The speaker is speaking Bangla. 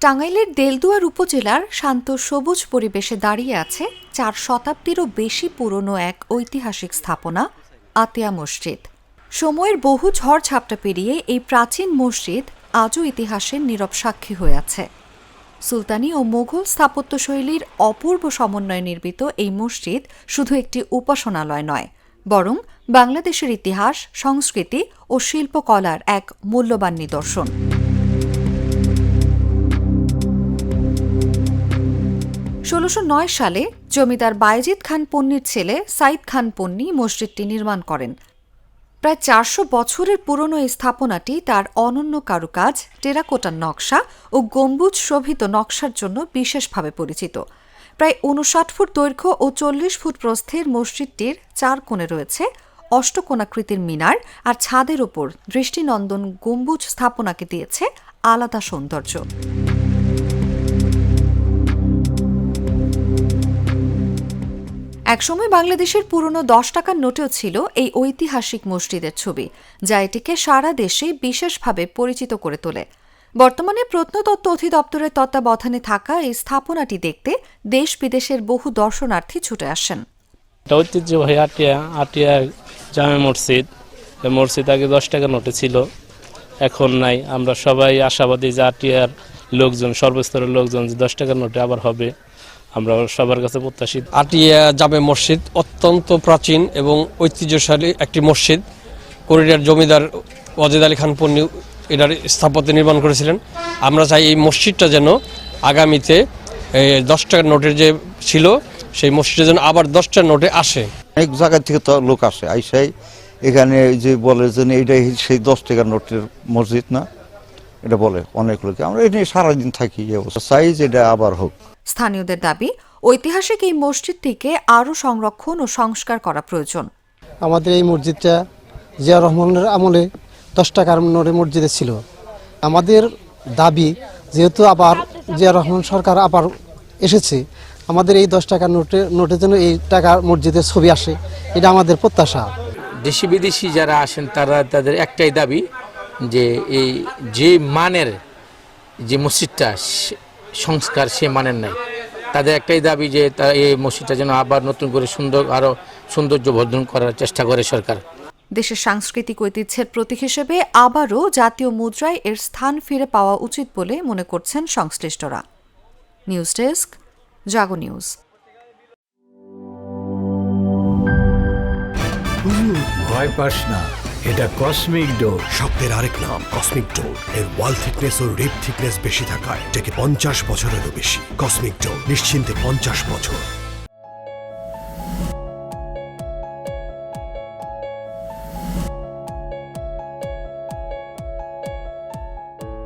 টাঙ্গাইলের দেলদুয়ার উপজেলার শান্ত সবুজ পরিবেশে দাঁড়িয়ে আছে 4 শতাব্দীরও বেশি পুরনো এক ঐতিহাসিক স্থাপনা আতিয়া মসজিদ। সময়ের বহু ঝড় ঝাপটা পেরিয়ে এই প্রাচীন মসজিদ আজও ইতিহাসের নীরব সাক্ষী হয়ে আছে। সুলতানি ও মোঘল স্থাপত্যশৈলীর অপূর্ব সমন্বয়ে নির্মিত এই মসজিদ শুধু একটি উপাসনালয় নয়, বরং বাংলাদেশের ইতিহাস, সংস্কৃতি ও শিল্পকলার এক মূল্যবান নিদর্শন। সালে জমিদার বায়েজিদ খান পন্নীর ছেলে সাইদ খান পন্নী মসজিদটি নির্মাণ করেন। প্রায় 400 বছরের পুরনো এই স্থাপনাটি তার অনন্য কারুকাজ, টেরাকোটার নকশা ও গম্বুজ শোভিত নকশার জন্য বিশেষভাবে পরিচিত। প্রায় 59 ফুট দৈর্ঘ্য ও 40 ফুট প্রস্থের মসজিদটির 4 কোণে রয়েছে অষ্টকোণাকৃতির মিনার, আর ছাদের ওপর দৃষ্টিনন্দন গম্বুজ স্থাপনাকে দিয়েছে আলাদা সৌন্দর্য। একসময় বাংলাদেশের পুরনো 10 টাকার নোটেও ছিল এই ঐতিহাসিক মসজিদের ছবি, যা এটিকে সারা দেশে বিশেষভাবে পরিচিত করে তোলে। বর্তমানে প্রত্নতত্ত্ব অধিদপ্তরের তত্ত্বাবধানে থাকা এই স্থাপনাটি দেখতে দেশ বিদেশের বহু দর্শনার্থী ছুটে আসেন। ঐতিহ্যবাহী আটিয়া জামে মসজিদ, মসজিদ আগে 10 টাকার নোটে ছিল, এখন নাই। আমরা সবাই আশাবাদী যে আটিয়ার লোকজন, সর্বস্তরের লোকজন যে 10 টাকার নোটে আবার হবে, আমরা সবার কাছে প্রত্যাশী। আটিয়া জামে মসজিদ অত্যন্ত প্রাচীন এবং ঐতিহ্যশালী একটি মসজিদ। কোরিয়ার জমিদার ওয়াজেদ আলী খান পন্নী এটার স্থাপত্য নির্মাণ করেছিলেন। আমরা চাই এই মসজিদটা যেন আগামীতে 10 টাকার নোটের যে ছিল সেই মসজিদটা যেন আবার 10 টাকার নোটে আসে। অনেক জায়গা থেকে তো লোক আসে, আইসাই এখানে যে বলে যে এইটাই সেই 10 টাকার নোটের মসজিদ না, এটা বলে অনেক লোকে। আমরা এটা সারাদিন থাকি, চাই যে এটা আবার হোক। স্থানীয়দের দাবি, ঐতিহাসিক এই মসজিদটিকে আরও সংরক্ষণ ও সংস্কার করা প্রয়োজন। আমাদের এই মসজিদটা জিয়া রহমানের আমলে 10 টাকার নোটের মসজিদে ছিল। আমাদের দাবি, যেহেতু আবার জিয়া রহমান সরকার আবার এসেছে, আমাদের এই 10 টাকার নোটের জন্য এই টাকার মসজিদের ছবি আসে, এটা আমাদের প্রত্যাশা। দেশি বিদেশি যারা আসেন তাদের একটাই দাবি যে এই যে মানের যে মসজিদটা সংস্কার, সে মানের নাই। তাদের একটাই দাবি যে এই মসজিদটা যেন আবার নতুন করে আরো সৌন্দর্য বর্ধন করার চেষ্টা করে সরকার। দেশের সাংস্কৃতিক ঐতিহ্যের প্রতীক হিসেবে আবারও জাতীয় মুদ্রায় এর স্থান ফিরে পাওয়া উচিত বলে মনে করছেন সংশ্লিষ্টরা। নিউজ ডেস্ক, জাগো নিউজ। ভয় পাস না, এটা কসমিক ডোর। শব্দের আরেক নাম কসমিক ডোর। এর ওয়াল থিকনেস ও রিপ থিকনেস বেশি থাকায় এটাকে 50 বছরেরও বেশি। কসমিক ডোর, নিশ্চিন্তে 50 বছর।